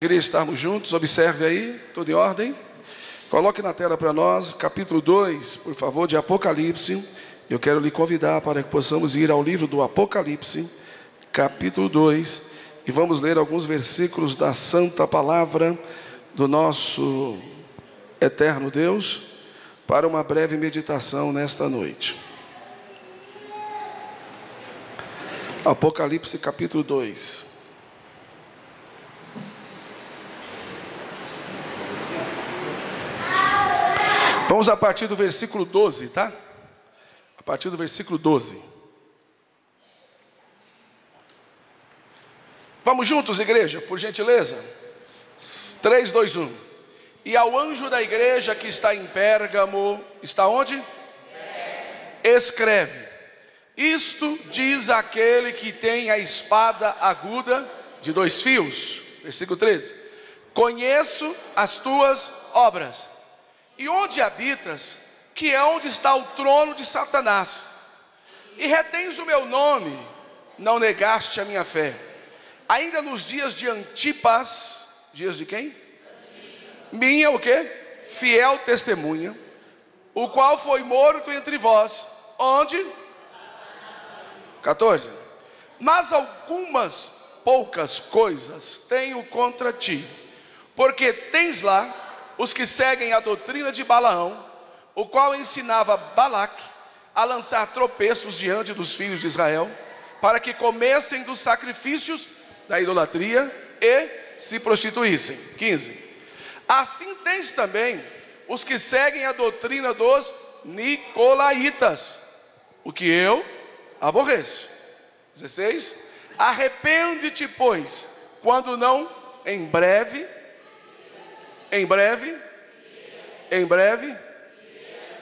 Queria estarmos juntos, observe aí, tudo em ordem? Coloque na tela para nós, capítulo 2, por favor, de Apocalipse. Eu quero lhe convidar para que possamos ir ao livro do Apocalipse, capítulo 2, e vamos ler alguns versículos da santa palavra do nosso eterno Deus, para uma breve meditação nesta noite. Apocalipse, capítulo 2. Vamos a partir do versículo 12, tá? A partir do versículo 12. Vamos juntos, igreja, por gentileza? 3, 2, 1. E ao anjo da igreja que está em Pérgamo, está onde? Escreve: isto diz aquele que tem a espada aguda de 2 fios. Versículo 13. Conheço as tuas obras, e onde habitas, que é onde está o trono de Satanás, e retens o meu nome, não negaste a minha fé, ainda nos dias de Antipas. Dias de quem? Minha o quê? Fiel testemunha, o qual foi morto entre vós. Onde? 14. Mas algumas poucas coisas tenho contra ti, porque tens lá os que seguem a doutrina de Balaão, o qual ensinava Balaque a lançar tropeços diante dos filhos de Israel, para que comessem dos sacrifícios da idolatria e se prostituíssem. 15. Assim tens também os que seguem a doutrina dos nicolaítas, o que eu aborreço. 16. Arrepende-te, pois, quando não em breve,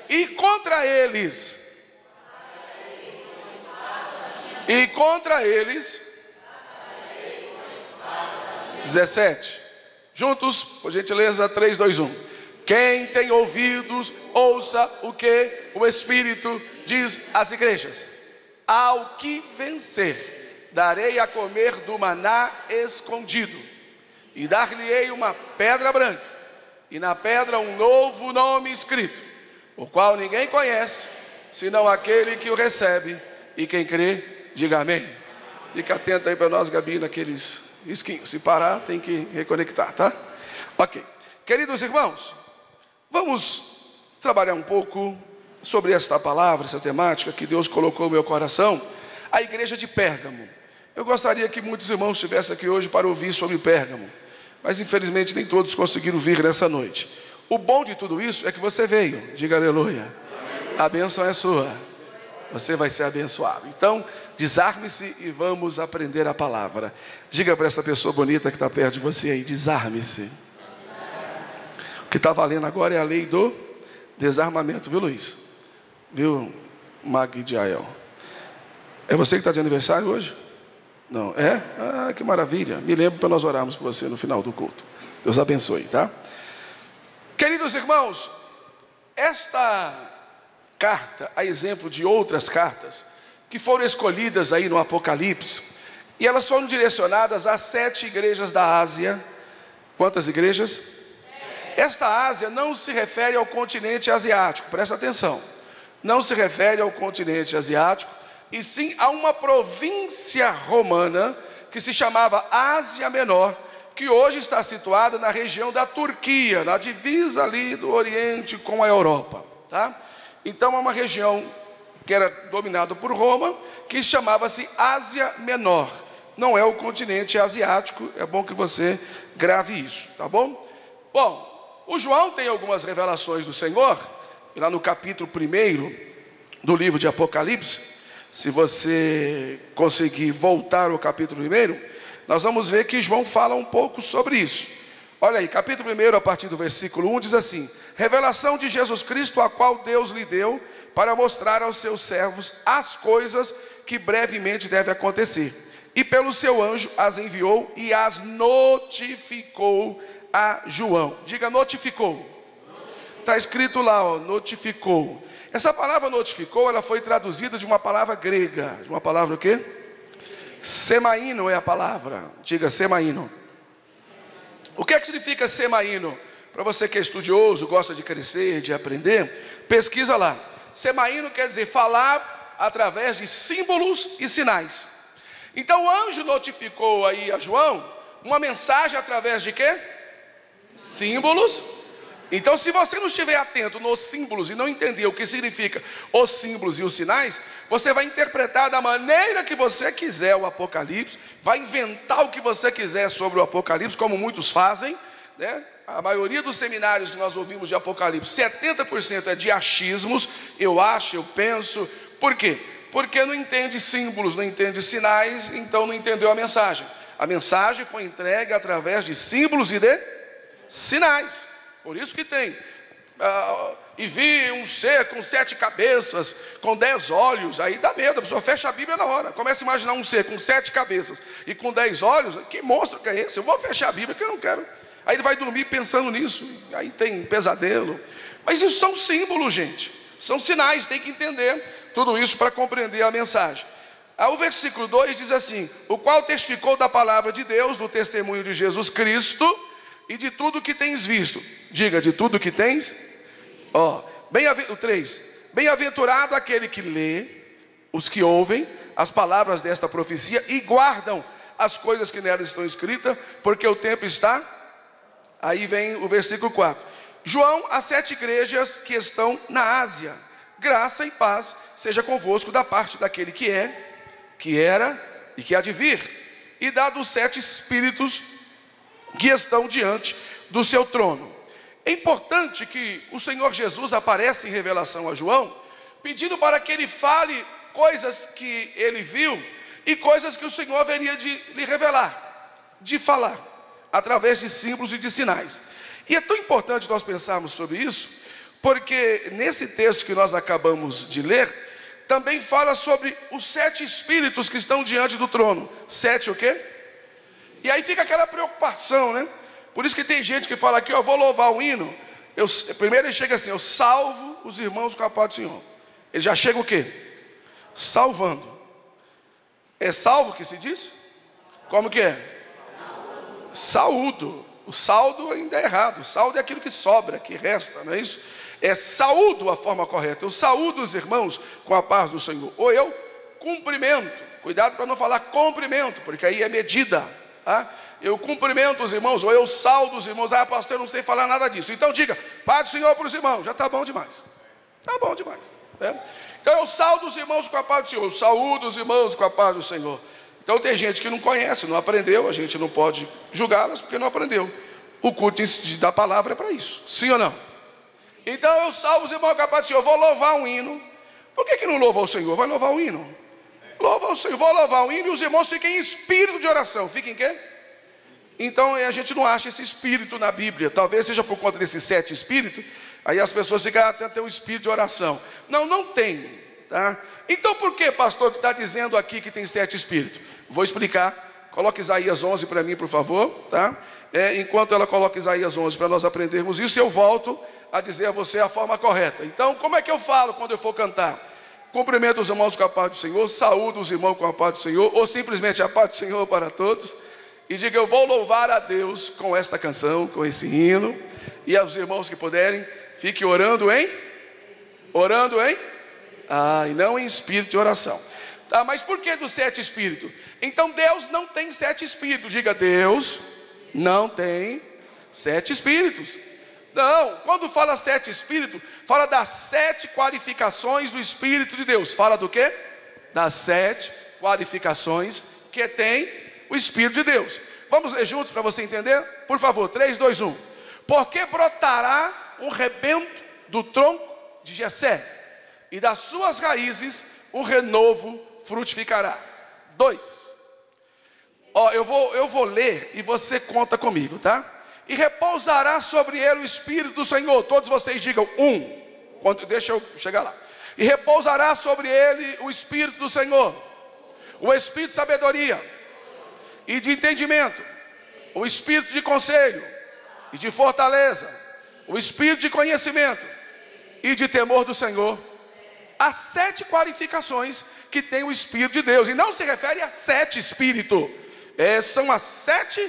e contra eles, 17, juntos, por gentileza, 3, 2, 1. Quem tem ouvidos, ouça o que o Espírito diz às igrejas. Ao que vencer, darei a comer do maná escondido, e dar-lhe-ei uma pedra branca, e na pedra um novo nome escrito, o qual ninguém conhece, senão aquele que o recebe, e quem crê, diga amém. Fica atento aí para nós, Gabi, naqueles risquinhos. Se parar, tem que reconectar, tá? Ok. Queridos irmãos, vamos trabalhar um pouco sobre esta palavra, essa temática que Deus colocou no meu coração, a igreja de Pérgamo. Eu gostaria que muitos irmãos estivessem aqui hoje para ouvir sobre Pérgamo, mas infelizmente nem todos conseguiram vir nessa noite. O bom de tudo isso é que você veio, diga aleluia. A bênção é sua, você vai ser abençoado. Então, desarme-se e vamos aprender a palavra. Diga para essa pessoa bonita que está perto de você aí, desarme-se. O que está valendo agora é a lei do desarmamento, viu, Luiz? Viu, Magdiael? É você que está de aniversário hoje? Não, é? Ah, que maravilha. Me lembro para nós orarmos por você no final do culto. Deus abençoe, tá? Queridos irmãos, esta carta, a exemplo de outras cartas que foram escolhidas aí no Apocalipse, e elas foram direcionadas às 7 igrejas da Ásia. Quantas igrejas? 7. Esta Ásia não se refere ao continente asiático, presta atenção. Não se refere ao continente asiático, e sim a uma província romana que se chamava Ásia Menor, que hoje está situada na região da Turquia, na divisa ali do Oriente com a Europa, tá? Então é uma região que era dominada por Roma, que chamava-se Ásia Menor. Não é o continente asiático, é bom que você grave isso, tá bom? Bom, o João tem algumas revelações do Senhor, lá no capítulo 1 do livro de Apocalipse. Se você conseguir voltar ao capítulo 1, nós vamos ver que João fala um pouco sobre isso. Olha aí, capítulo 1, a partir do versículo 1, diz assim: revelação de Jesus Cristo, a qual Deus lhe deu para mostrar aos seus servos as coisas que brevemente devem acontecer. E pelo seu anjo as enviou e as notificou a João. Diga notificou. Está escrito lá, ó, notificou. Essa palavra notificou, ela foi traduzida de uma palavra grega. De uma palavra o quê? Semaíno é a palavra. Diga semaíno. O que é que significa semaíno? Para você que é estudioso, gosta de crescer, de aprender, pesquisa lá. Semaíno quer dizer falar através de símbolos e sinais. Então o anjo notificou aí a João uma mensagem através de quê? Símbolos. Então se você não estiver atento nos símbolos e não entender o que significa os símbolos e os sinais, você vai interpretar da maneira que você quiser o Apocalipse, vai inventar o que você quiser sobre o Apocalipse, como muitos fazem, né? A maioria dos seminários que nós ouvimos de Apocalipse, 70% é de achismos, eu acho, eu penso. Por quê? Porque não entende símbolos, não entende sinais, então não entendeu a mensagem. A mensagem foi entregue através de símbolos e de sinais. Por isso que tem, e vi um ser com 7 cabeças, com 10 olhos, aí dá medo, a pessoa fecha a Bíblia na hora, começa a imaginar um ser com 7 cabeças e com 10 olhos, que monstro que é esse? Eu vou fechar a Bíblia que eu não quero. Aí ele vai dormir pensando nisso, aí tem pesadelo. Mas isso são símbolos, gente, são sinais, tem que entender tudo isso para compreender a mensagem. O versículo 2 diz assim: o qual testificou da palavra de Deus, do testemunho de Jesus Cristo, e de tudo que tens visto. Diga, de tudo que tens. O 3. Bem-aventurado aquele que lê, os que ouvem as palavras desta profecia e guardam as coisas que nelas estão escritas, porque o tempo está. Aí vem o versículo 4. João, às 7 igrejas que estão na Ásia, graça e paz seja convosco da parte daquele que é, que era e que há de vir, e da dos 7 espíritos que estão diante do seu trono. É importante que o Senhor Jesus aparece em revelação a João, pedindo para que ele fale coisas que ele viu e coisas que o Senhor haveria de lhe revelar, de falar, através de símbolos e de sinais. E é tão importante nós pensarmos sobre isso, porque nesse texto que nós acabamos de ler, também fala sobre os 7 espíritos que estão diante do trono. 7 o quê? E aí fica aquela preocupação, né? Por isso que tem gente que fala aqui, ó, vou louvar o hino. Primeiro ele chega assim, eu salvo os irmãos com a paz do Senhor. Ele já chega o quê? Salvando. É salvo que se diz? Como que é? Saúdo. O saldo ainda é errado. O saldo é aquilo que sobra, que resta, não é isso? É saúdo a forma correta. Eu saúdo os irmãos com a paz do Senhor. Ou eu cumprimento. Cuidado para não falar cumprimento, porque aí é medida. Tá? Eu cumprimento os irmãos, ou eu saldo os irmãos. Pastor, eu não sei falar nada disso. Então diga, paz do Senhor para os irmãos. Já está bom demais. Está bom demais. Né? Então eu saldo os irmãos com a paz do Senhor. Eu saúdo os irmãos com a paz do Senhor. Então tem gente que não conhece, não aprendeu. A gente não pode julgá-las porque não aprendeu. O culto da palavra é para isso. Sim ou não? Então eu salvo os irmãos com a paz do Senhor. Vou louvar um hino. Por que não louva o Senhor? Vai louvar o hino. Louva o Senhor. Vou louvar o hino e os irmãos fiquem em espírito de oração. Fiquem em quê? Então a gente não acha esse espírito na Bíblia. Talvez seja por conta desses 7 espíritos. Aí as pessoas ficam, tem um espírito de oração. Não, não tem. Tá? Então por que, pastor, que está dizendo aqui que tem 7 espíritos? Vou explicar. Coloque Isaías 11 para mim, por favor. Tá? Enquanto ela coloca Isaías 11 para nós aprendermos isso, eu volto a dizer a você a forma correta. Então como é que eu falo quando eu for cantar? Cumprimento os irmãos com a paz do Senhor, saúdo os irmãos com a paz do Senhor, ou simplesmente a paz do Senhor para todos, e diga, eu vou louvar a Deus com esta canção, com esse hino, e aos irmãos que puderem, fique orando em? E não em espírito de oração. Tá, mas por que dos 7 espíritos? Então Deus não tem 7 espíritos. Diga, Deus não tem 7 espíritos. Não, quando fala 7 espíritos, fala das 7 qualificações do Espírito de Deus. Fala do quê? Das 7 qualificações que tem o Espírito de Deus. Vamos ler juntos para você entender? Por favor, 3, 2, 1. Porque brotará um rebento do tronco de Jessé, e das suas raízes um renovo frutificará. 2. Eu vou ler e você conta comigo, tá? E repousará sobre ele o Espírito do Senhor. Todos vocês digam 1. Deixa eu chegar lá. E repousará sobre ele o Espírito do Senhor, o Espírito de sabedoria e de entendimento, o Espírito de conselho e de fortaleza, o Espírito de conhecimento e de temor do Senhor. As 7 qualificações que tem o Espírito de Deus. E não se refere a 7 espíritos. São as 7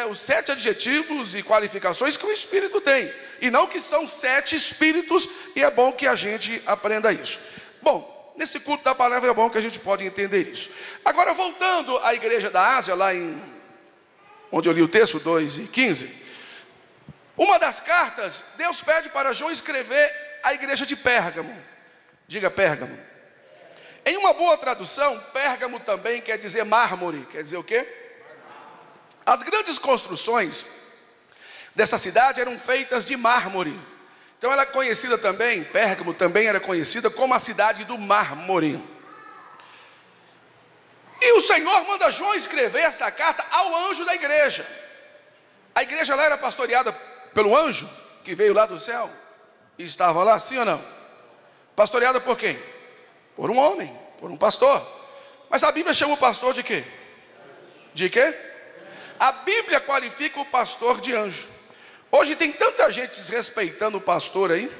os 7 adjetivos e qualificações que o Espírito tem, e não que são 7 espíritos, e é bom que a gente aprenda isso. Bom, nesse culto da palavra é bom que a gente pode entender isso. Agora, voltando à igreja da Ásia, lá onde eu li o texto, 2:15, uma das cartas, Deus pede para João escrever a igreja de Pérgamo. Diga Pérgamo. Em uma boa tradução, Pérgamo também quer dizer mármore. Quer dizer o quê? As grandes construções dessa cidade eram feitas de mármore. Então ela é conhecida também, Pérgamo também era conhecida como a cidade do mármore. E o Senhor manda João escrever essa carta ao anjo da igreja. A igreja lá era pastoreada pelo anjo que veio lá do céu e estava lá, sim ou não? Pastoreada por quem? Por um homem, por um pastor. Mas a Bíblia chama o pastor de quê? De quê? A Bíblia qualifica o pastor de anjo. Hoje tem tanta gente desrespeitando o pastor aí,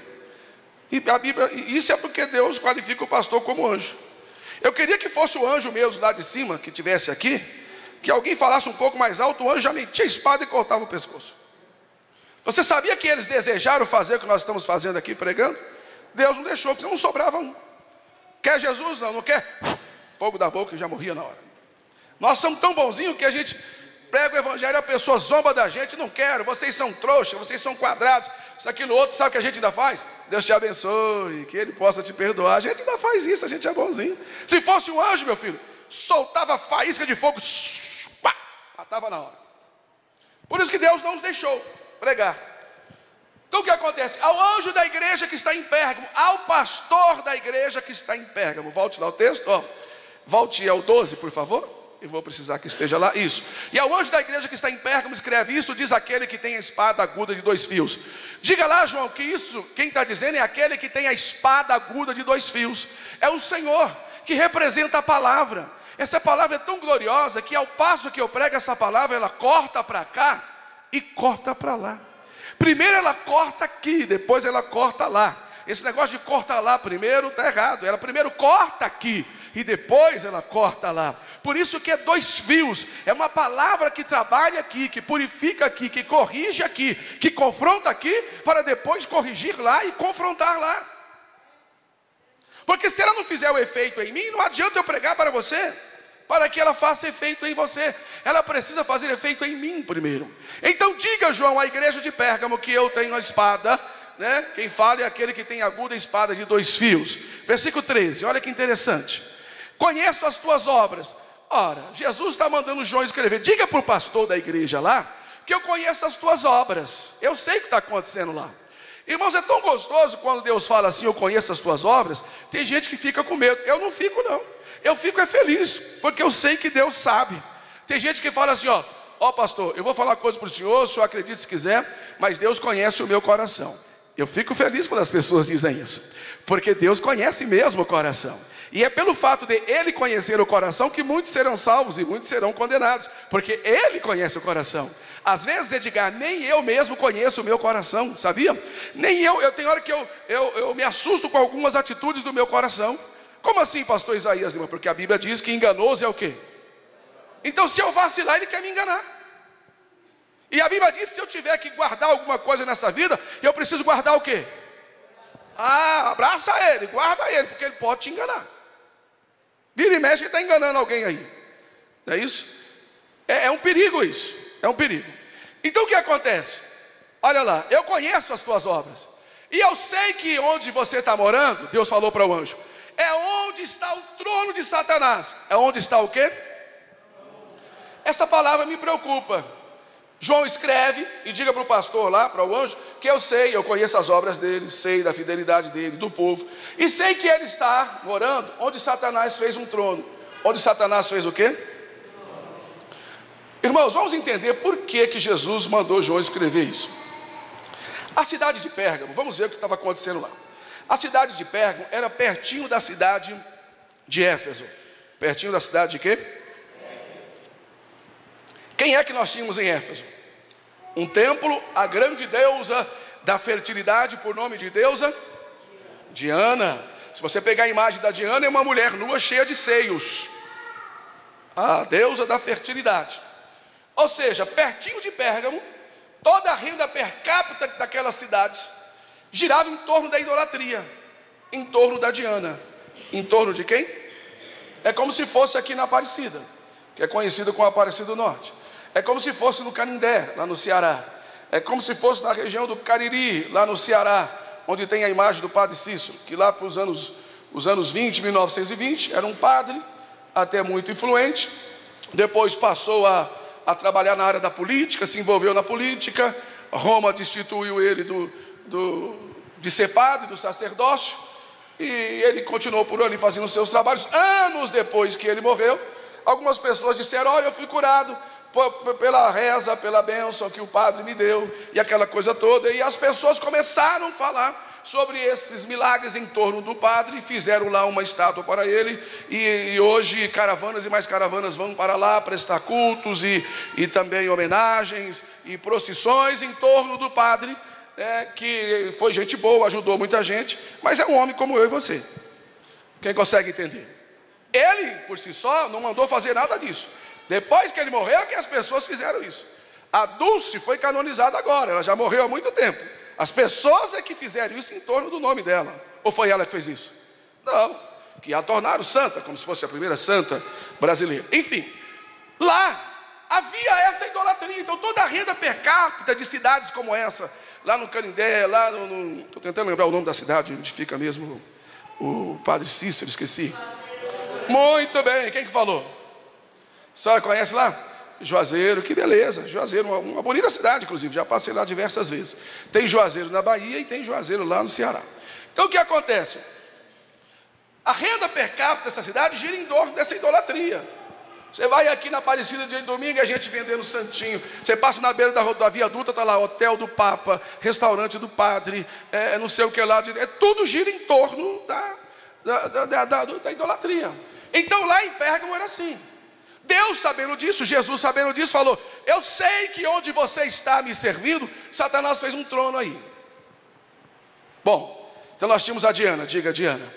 e a Bíblia, isso é porque Deus qualifica o pastor como anjo. Eu queria que fosse o anjo mesmo lá de cima, que estivesse aqui, que alguém falasse um pouco mais alto, o anjo já metia a espada e cortava o pescoço. Você sabia que eles desejaram fazer o que nós estamos fazendo aqui pregando? Deus não deixou, porque não sobrava um. Quer Jesus? Não, não quer? Fogo da boca e já morria na hora. Nós somos tão bonzinhos que a gente prega o evangelho, a pessoa zomba da gente, não quero, vocês são trouxas, vocês são quadrados, isso, aquilo, outro, sabe o que a gente ainda faz? Deus te abençoe, que Ele possa te perdoar. A gente ainda faz isso, a gente é bonzinho. Se fosse um anjo, meu filho, soltava faísca de fogo, pá, matava na hora. Por isso que Deus não nos deixou pregar. Então o que acontece? Ao anjo da igreja que está em Pérgamo, ao pastor da igreja que está em Pérgamo, volte lá o texto, volte ao 12, por favor. Eu vou precisar que esteja lá, isso. E ao anjo da igreja que está em Pérgamo escreve isso, diz aquele que tem a espada aguda de 2 fios. Diga lá, João, que isso, quem está dizendo é aquele que tem a espada aguda de 2 fios. É o Senhor, que representa a palavra. Essa palavra é tão gloriosa que ao passo que eu prego essa palavra, ela corta para cá e corta para lá. Primeiro ela corta aqui, depois ela corta lá. Esse negócio de corta lá primeiro está errado. Ela primeiro corta aqui e depois ela corta lá. Por isso que é 2 fios. É uma palavra que trabalha aqui, que purifica aqui, que corrige aqui, que confronta aqui, para depois corrigir lá e confrontar lá. Porque se ela não fizer o efeito em mim, não adianta eu pregar para você, para que ela faça efeito em você. Ela precisa fazer efeito em mim primeiro. Então diga, João, à igreja de Pérgamo, que eu tenho a espada, né? Quem fala é aquele que tem aguda espada de 2 fios. Versículo 13, olha que interessante. Conheço as tuas obras. Ora, Jesus está mandando João escrever. Diga para o pastor da igreja lá, que eu conheço as tuas obras. Eu sei o que está acontecendo lá. Irmãos, é tão gostoso quando Deus fala assim, eu conheço as tuas obras. Tem gente que fica com medo. Eu não fico não. Eu fico feliz, porque eu sei que Deus sabe. Tem gente que fala assim, ó pastor, eu vou falar coisa para o senhor acredite se quiser, mas Deus conhece o meu coração. Eu fico feliz quando as pessoas dizem isso, porque Deus conhece mesmo o coração. E é pelo fato de Ele conhecer o coração que muitos serão salvos e muitos serão condenados, porque Ele conhece o coração. Às vezes, Edgar, nem eu mesmo conheço o meu coração, sabia? Nem eu tenho hora que eu me assusto com algumas atitudes do meu coração. Como assim, pastor Isaías? Porque a Bíblia diz que enganoso é o quê? Então se eu vacilar, ele quer me enganar. E a Bíblia diz que se eu tiver que guardar alguma coisa nessa vida, eu preciso guardar o quê? Abraça ele, guarda ele, porque ele pode te enganar. Vira e mexe, ele está enganando alguém aí. Não é isso? É um perigo isso, é um perigo. Então o que acontece? Olha lá, eu conheço as tuas obras. E eu sei que onde você está morando, Deus falou para o anjo, é onde está o trono de Satanás. É onde está o quê? Essa palavra me preocupa. João escreve e diga para o pastor lá, para o anjo, que eu conheço as obras dele, sei da fidelidade dele, do povo. E sei que ele está morando onde Satanás fez um trono. Onde Satanás fez o quê? Irmãos, vamos entender por que Jesus mandou João escrever isso. A cidade de Pérgamo, vamos ver o que estava acontecendo lá. A cidade de Pérgamo era pertinho da cidade de Éfeso. Pertinho da cidade de quê? Quem é que nós tínhamos em Éfeso? Um templo, a grande deusa da fertilidade, por nome de deusa Diana. Se você pegar a imagem da Diana, é uma mulher nua cheia de seios. A deusa da fertilidade. Ou seja, pertinho de Pérgamo, toda a renda per capita daquelas cidades girava em torno da idolatria, em torno da Diana. Em torno de quem? É como se fosse aqui na Aparecida, que é conhecido como Aparecida do Norte. É como se fosse no Canindé, lá no Ceará. É como se fosse na região do Cariri, lá no Ceará, onde tem a imagem do padre Cícero, que lá para os anos 20, 1920, era um padre, até muito influente. Depois passou a trabalhar na área da política, se envolveu na política. Roma destituiu ele de ser padre, do sacerdócio, e ele continuou por ali fazendo os seus trabalhos. Anos depois que ele morreu, algumas pessoas disseram: olha, eu fui curado pela reza, pela bênção que o padre me deu, e aquela coisa toda. E as pessoas começaram a falar sobre esses milagres em torno do padre, e fizeram lá uma estátua para ele, e hoje caravanas e mais caravanas vão para lá prestar cultos, e também homenagens e procissões em torno do padre, que foi gente boa, ajudou muita gente, mas é um homem como eu e você. Quem consegue entender? Ele, por si só, não mandou fazer nada disso. Depois que ele morreu, é que as pessoas fizeram isso. A Dulce foi canonizada agora, ela já morreu há muito tempo. As pessoas é que fizeram isso em torno do nome dela. Ou foi ela que fez isso? Não, que a tornaram santa, como se fosse a primeira santa brasileira. Enfim, lá havia essa idolatria. Então toda a renda per capita de cidades como essa, lá no Canindé, lá estou tentando lembrar o nome da cidade onde fica mesmo o padre Cícero, esqueci. Muito bem, quem que falou? A senhora conhece lá? Juazeiro, que beleza. Juazeiro, uma bonita cidade, inclusive, já passei lá diversas vezes. Tem Juazeiro na Bahia e tem Juazeiro lá no Ceará. Então o que acontece? A renda per capita dessa cidade gira em torno dessa idolatria. Você vai aqui na Aparecida dia de domingo e a gente vendendo santinho. Você passa na beira da Via Dutra, está lá hotel do Papa, restaurante do padre, não sei o que lá. Tudo gira em torno da idolatria. Então lá em Pérgamo era assim. Deus sabendo disso, Jesus sabendo disso, falou: eu sei que onde você está me servindo, Satanás fez um trono aí. Bom, então nós tínhamos a Diana. Diga, Diana.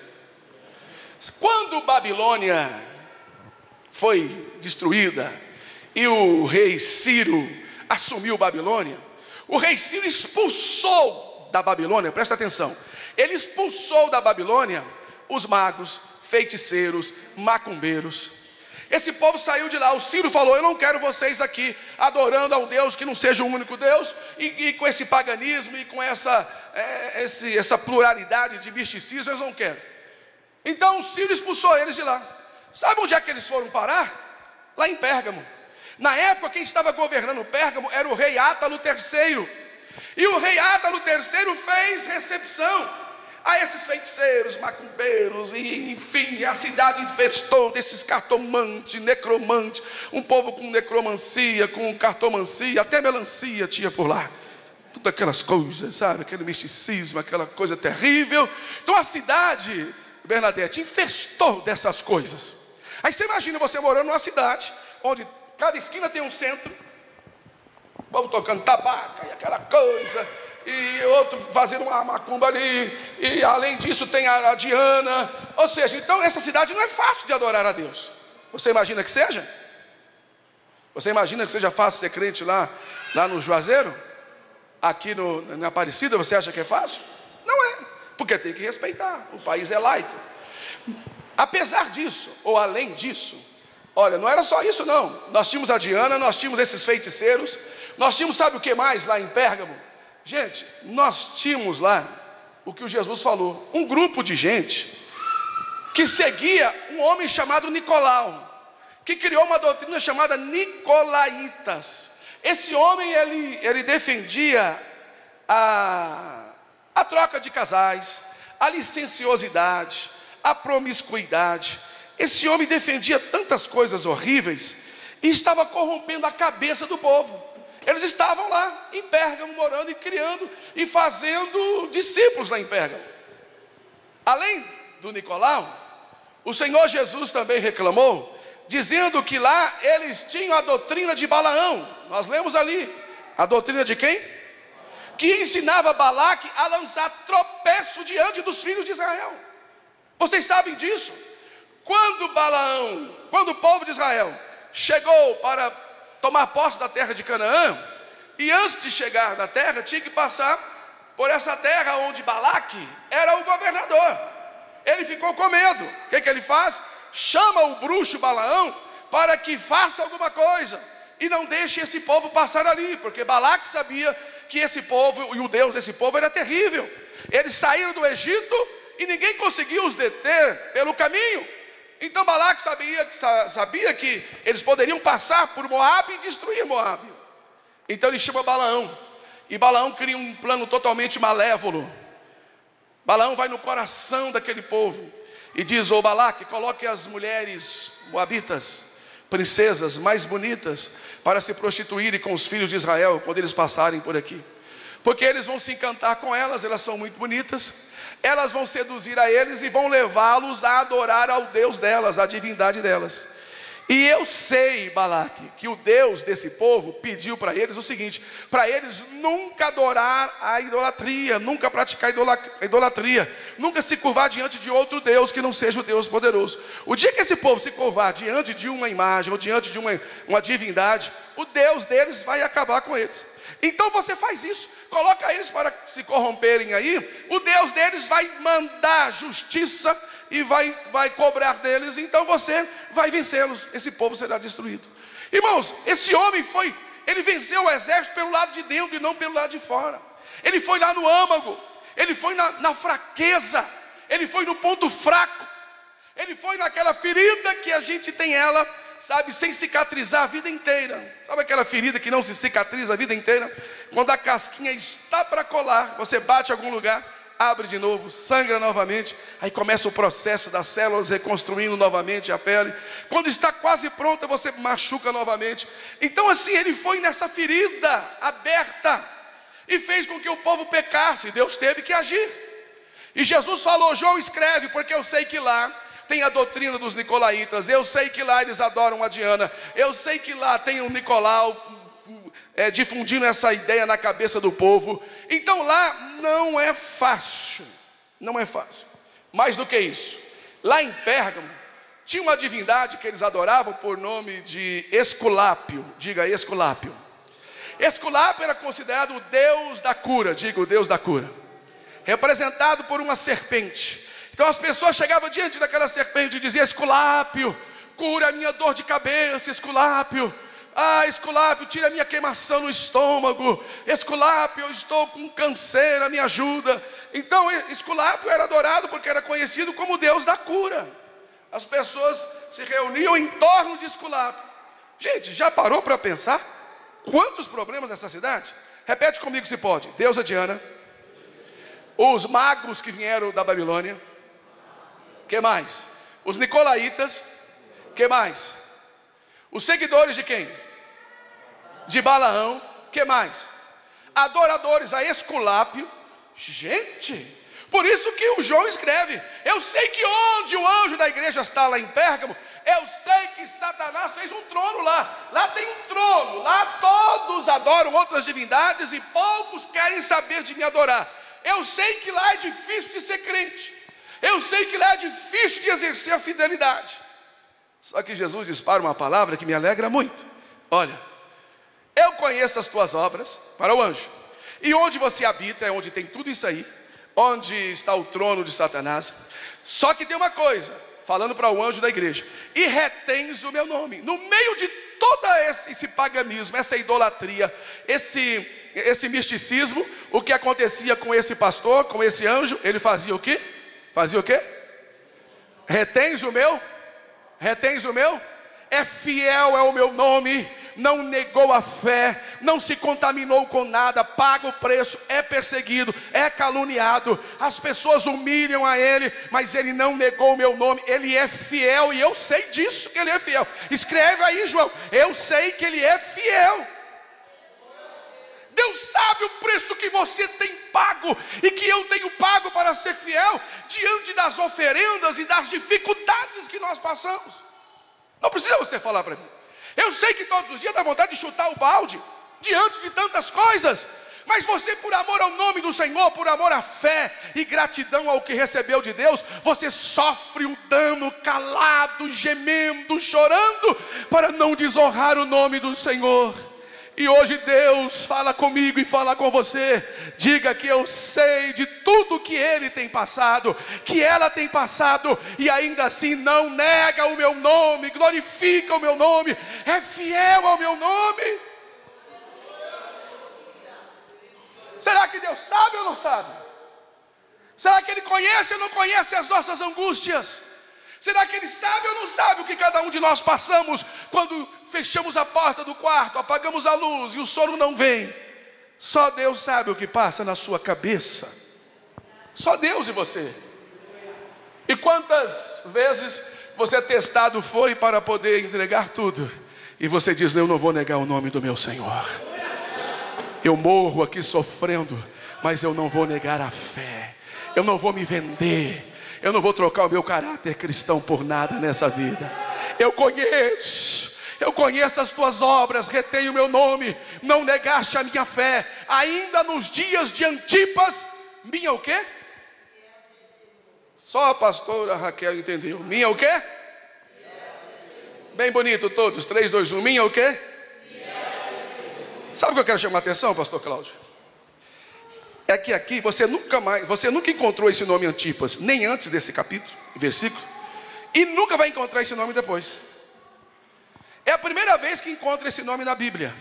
Quando Babilônia foi destruída e o rei Ciro assumiu Babilônia, o rei Ciro expulsou da Babilônia, presta atenção, ele expulsou da Babilônia os magos, feiticeiros, macumbeiros. Esse povo saiu de lá. O Ciro falou: eu não quero vocês aqui adorando a um Deus que não seja o único Deus, e com esse paganismo e com essa pluralidade de misticismo, eles não querem. Então o Ciro expulsou eles de lá. Sabe onde é que eles foram parar? Lá em Pérgamo. Na época quem estava governando Pérgamo era o rei Átalo III. E o rei Átalo III fez recepção a esses feiticeiros, macumbeiros, e enfim, a cidade infestou desses cartomantes, necromantes, um povo com necromancia, com cartomancia, até melancia tinha por lá. Tudo aquelas coisas, sabe, aquele misticismo, aquela coisa terrível. Então a cidade, Bernadette, infestou dessas coisas. Aí você imagina você morando numa cidade, onde cada esquina tem um centro, o povo tocando tabaco e aquela coisa, e outro fazendo uma macumba ali, e além disso tem a Diana. Ou seja, então essa cidade não é fácil de adorar a Deus. Você imagina que seja? Você imagina que seja fácil ser crente lá no Juazeiro? Aqui na Aparecida, você acha que é fácil? Não é, porque tem que respeitar, o país é laico. Apesar disso, ou além disso, olha, não era só isso não. Nós tínhamos a Diana, nós tínhamos esses feiticeiros, nós tínhamos, sabe o que mais lá em Pérgamo? Gente, nós tínhamos lá o que o Jesus falou, um grupo de gente que seguia um homem chamado Nicolau, que criou uma doutrina chamada Nicolaitas. Esse homem, ele defendia a troca de casais, a licenciosidade, a promiscuidade. Esse homem defendia tantas coisas horríveis e estava corrompendo a cabeça do povo. Eles estavam lá em Pérgamo, morando e criando e fazendo discípulos lá em Pérgamo. Além do Nicolau, o Senhor Jesus também reclamou, dizendo que lá eles tinham a doutrina de Balaão. Nós lemos ali, a doutrina de quem? Que ensinava Balaque a lançar tropeço diante dos filhos de Israel. Vocês sabem disso? Quando o povo de Israel chegou para tomar posse da terra de Canaã, e antes de chegar na terra, tinha que passar por essa terra onde Balaque era o governador. Ele ficou com medo. O que ele faz? Chama o bruxo Balaão para que faça alguma coisa e não deixe esse povo passar ali, porque Balaque sabia que esse povo e o Deus desse povo era terrível. Eles saíram do Egito e ninguém conseguiu os deter pelo caminho. Então Balaque sabia que eles poderiam passar por Moabe e destruir Moabe. Então ele chama Balaão, e Balaão cria um plano totalmente malévolo. Balaão vai no coração daquele povo e diz: ô Balaque, coloque as mulheres moabitas, princesas mais bonitas, para se prostituírem com os filhos de Israel quando eles passarem por aqui, porque eles vão se encantar com elas, elas são muito bonitas, elas vão seduzir a eles e vão levá-los a adorar ao Deus delas, a divindade delas. E eu sei, Balaque, que o Deus desse povo pediu para eles o seguinte: para eles nunca adorar a idolatria, nunca praticar idolatria, nunca se curvar diante de outro Deus que não seja o Deus poderoso. O dia que esse povo se curvar diante de uma imagem ou diante de uma divindade, o Deus deles vai acabar com eles. Então você faz isso, coloca eles para se corromperem aí, o Deus deles vai mandar justiça e vai cobrar deles, então você vai vencê-los, esse povo será destruído. Irmãos, esse homem ele venceu o exército pelo lado de dentro e não pelo lado de fora. Ele foi lá no âmago, ele foi na fraqueza, ele foi no ponto fraco, ele foi naquela ferida que a gente tem ela, sabe, sem cicatrizar a vida inteira. Sabe aquela ferida que não se cicatriza a vida inteira? Quando a casquinha está para colar, você bate em algum lugar, abre de novo, sangra novamente, aí começa o processo das células reconstruindo novamente a pele. Quando está quase pronta, você machuca novamente. Então assim, ele foi nessa ferida aberta e fez com que o povo pecasse. Deus teve que agir. E Jesus falou: João, escreve, porque eu sei que lá tem a doutrina dos nicolaítas, eu sei que lá eles adoram a Diana, eu sei que lá tem o Nicolau difundindo essa ideia na cabeça do povo. Então lá não é fácil, não é fácil. Mais do que isso, lá em Pérgamo tinha uma divindade que eles adoravam por nome de Esculápio. Diga, Esculápio. Esculápio era considerado o deus da cura, diga, o deus da cura, representado por uma serpente. Então as pessoas chegavam diante daquela serpente e diziam: Esculápio, cura a minha dor de cabeça, Esculápio. Ah, Esculápio, tira a minha queimação no estômago. Esculápio, eu estou com câncer, me ajuda. Então Esculápio era adorado porque era conhecido como o deus da cura. As pessoas se reuniam em torno de Esculápio. Gente, já parou para pensar quantos problemas nessa cidade? Repete comigo se pode. Deusa Diana, os magos que vieram da Babilônia, que mais? Os nicolaítas, que mais? Os seguidores de quem? De Balaão, que mais? Adoradores a Esculápio. Gente, por isso que o João escreve: eu sei que onde o anjo da igreja está lá em Pérgamo, eu sei que Satanás fez um trono lá. Lá tem um trono, lá todos adoram outras divindades e poucos querem saber de me adorar. Eu sei que lá é difícil de ser crente, eu sei que lá é difícil de exercer a fidelidade. Só que Jesus dispara uma palavra que me alegra muito. Olha, eu conheço as tuas obras, para o anjo, e onde você habita é onde tem tudo isso aí, onde está o trono de Satanás. Só que tem uma coisa, falando para o anjo da igreja: e retens o meu nome. No meio de todo esse paganismo, essa idolatria, esse misticismo, o que acontecia com esse pastor, com esse anjo? Ele fazia o quê? Fazia o quê? Retens o meu? Retens o meu? É fiel ao meu nome, não negou a fé, não se contaminou com nada, paga o preço, é perseguido, é caluniado, as pessoas humilham a ele, mas ele não negou o meu nome, ele é fiel, e eu sei disso que ele é fiel. Escreve aí, João, eu sei que ele é fiel. Deus sabe o preço que você tem pago e que eu tenho pago para ser fiel diante das oferendas e das dificuldades que nós passamos. Não precisa você falar para mim. Eu sei que todos os dias dá vontade de chutar o balde diante de tantas coisas, Mas você, por amor ao nome do Senhor, por amor à fé e gratidão ao que recebeu de Deus, você sofre um dano calado, gemendo, chorando, para não desonrar o nome do Senhor. E hoje Deus fala comigo e fala com você. Diga que eu sei de tudo que ele tem passado, que ela tem passado, e ainda assim não nega o meu nome, glorifica o meu nome, é fiel ao meu nome. Será que Deus sabe ou não sabe? Será que Ele conhece ou não conhece as nossas angústias? Será que Ele sabe ou não sabe o que cada um de nós passamos quando fechamos a porta do quarto, apagamos a luz e o sono não vem? Só Deus sabe o que passa na sua cabeça. Só Deus e você. E quantas vezes você testado foi para poder entregar tudo e você diz: eu não vou negar o nome do meu Senhor. Eu morro aqui sofrendo, mas eu não vou negar a fé. Eu não vou me vender. Eu não vou trocar o meu caráter cristão por nada nessa vida. Eu conheço as tuas obras, retém o meu nome, não negaste a minha fé. Ainda nos dias de Antipas, minha o quê? Só a pastora Raquel entendeu. Minha o quê? Bem bonito todos, 3, 2, 1, minha o quê? Sabe o que eu quero chamar a atenção, pastor Cláudio? É que aqui você nunca encontrou esse nome Antipas, nem antes desse capítulo, versículo, e nunca vai encontrar esse nome depois. É a primeira vez que encontra esse nome na Bíblia.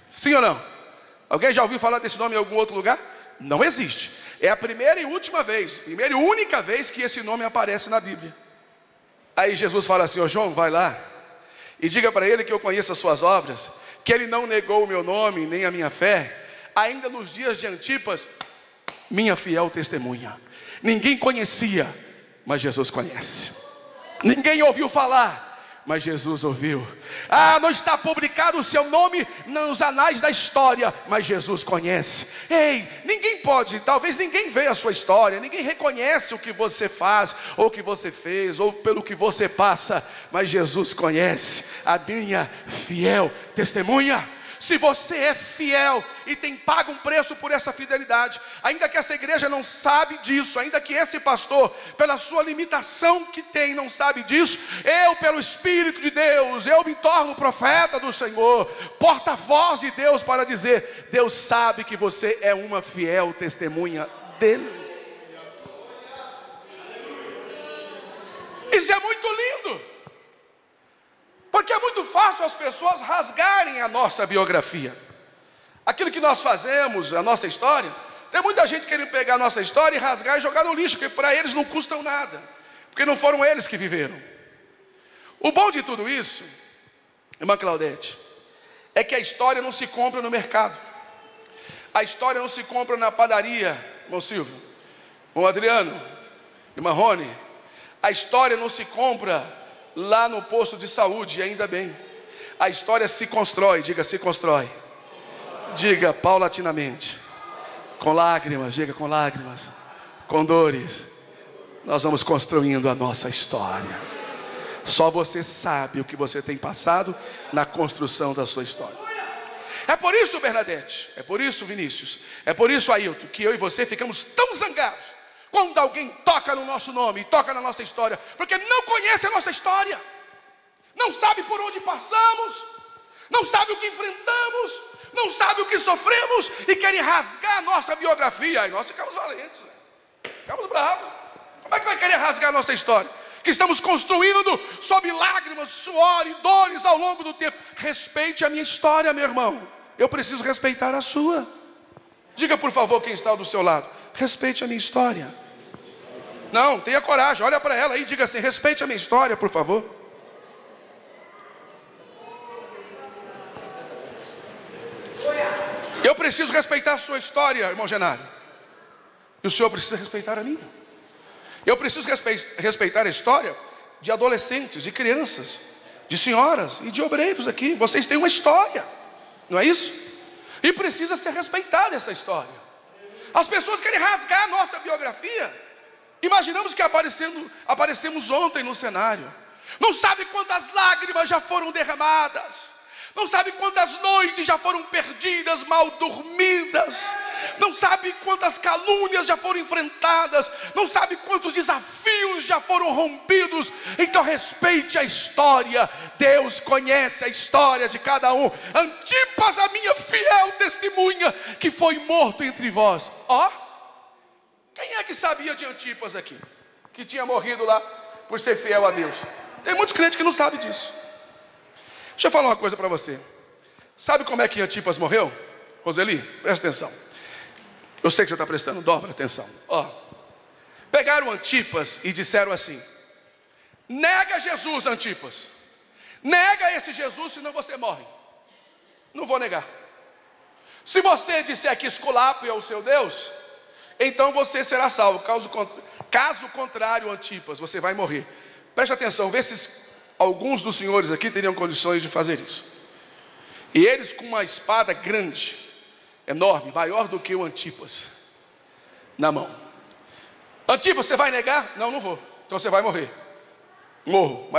Sim ou não? Alguém já ouviu falar desse nome em algum outro lugar? Não existe. É a primeira e última vez, primeira e única vez que esse nome aparece na Bíblia. Aí Jesus fala assim: ô João, vai lá e diga para ele que eu conheço as suas obras, que ele não negou o meu nome, nem a minha fé. Ainda nos dias de Antipas, minha fiel testemunha. Ninguém conhecia, mas Jesus conhece. Ninguém ouviu falar, mas Jesus ouviu. Não está publicado o seu nome nos anais da história, mas Jesus conhece. Ei, ninguém pode, talvez ninguém vê a sua história, ninguém reconhece o que você faz, ou o que você fez, ou pelo que você passa, mas Jesus conhece a minha fiel testemunha. Se você é fiel e tem pago um preço por essa fidelidade, ainda que essa igreja não sabe disso, ainda que esse pastor, pela sua limitação que tem, não sabe disso, eu, pelo Espírito de Deus, eu me torno profeta do Senhor, porta-voz de Deus para dizer: Deus sabe que você é uma fiel testemunha dele. Isso é muito lindo. Porque é muito fácil as pessoas rasgarem a nossa biografia. Aquilo que nós fazemos, a nossa história. Tem muita gente querendo pegar a nossa história e rasgar e jogar no lixo, porque para eles não custam nada, porque não foram eles que viveram. O bom de tudo isso, irmã Claudete, é que a história não se compra no mercado. A história não se compra na padaria, irmão Silvio, irmão Adriano, irmã Rony. A história não se compra lá no posto de saúde, ainda bem. A história se constrói, diga se constrói. Diga paulatinamente. Com lágrimas, diga com lágrimas. Com dores. Nós vamos construindo a nossa história. Só você sabe o que você tem passado na construção da sua história. É por isso, Bernadette, é por isso, Vinícius, é por isso, Ailton, que eu e você ficamos tão zangados quando alguém toca no nosso nome, toca na nossa história, porque não conhece a nossa história, não sabe por onde passamos, não sabe o que enfrentamos, não sabe o que sofremos, e querem rasgar a nossa biografia. Aí nós ficamos valentes, ficamos bravos. Como é que vai querer rasgar a nossa história? Que estamos construindo sob lágrimas, suor e dores ao longo do tempo. Respeite a minha história, meu irmão. Eu preciso respeitar a sua. Diga por favor quem está do seu lado: respeite a minha história. Não, tenha coragem, olha para ela aí e diga assim: respeite a minha história, por favor. Eu preciso respeitar a sua história, irmão Genário. E o senhor precisa respeitar a minha. Eu preciso respeitar a história de adolescentes, de crianças, de senhoras e de obreiros aqui. Vocês têm uma história, não é isso? E precisa ser respeitada essa história. As pessoas querem rasgar a nossa biografia. Imaginamos que aparecemos ontem no cenário. Não sabe quantas lágrimas já foram derramadas. Não sabe quantas noites já foram perdidas, mal dormidas. não sabe quantas calúnias já foram enfrentadas, não sabe quantos desafios já foram rompidos. Então respeite a história. Deus conhece a história de cada um. Antipas, a minha fiel testemunha, que foi morto entre vós. Ó, quem é que sabia de Antipas aqui? Que tinha morrido lá por ser fiel a Deus. Tem muitos crentes que não sabem disso. Deixa eu falar uma coisa para você. Sabe como é que Antipas morreu? Roseli, presta atenção. Eu sei que você está prestando dobra atenção. Ó, pegaram Antipas e disseram assim: nega Jesus, Antipas. Nega esse Jesus, senão você morre. Não vou negar. Se você disser que Esculápio é o seu Deus, então você será salvo. Caso contrário, Antipas, você vai morrer. Preste atenção, vê se alguns dos senhores aqui teriam condições de fazer isso. E eles com uma espada grande, enorme, maior do que o Antipas, na mão. Antipas, você vai negar? Não, não vou. Então você vai morrer. Morro, mas